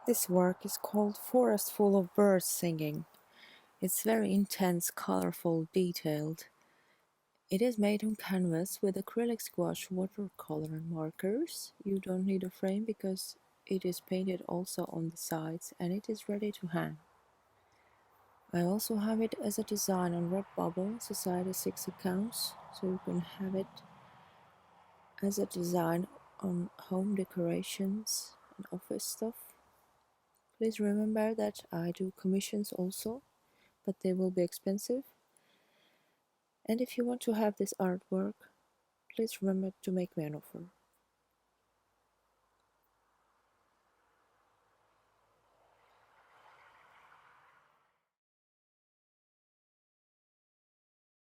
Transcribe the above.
This work is called Forest Full of Birds Singing. It's very intense, colorful, detailed. It is made on canvas with acrylic gouache watercolor and markers. You don't need a frame because it is painted also on the sides and it is ready to hang. I also have it as a design on Redbubble Society 6 accounts, so you can have it as a design on home decorations and office stuff. Please remember that I do commissions also, but they will be expensive. And if you want to have this artwork, please remember to make me an offer.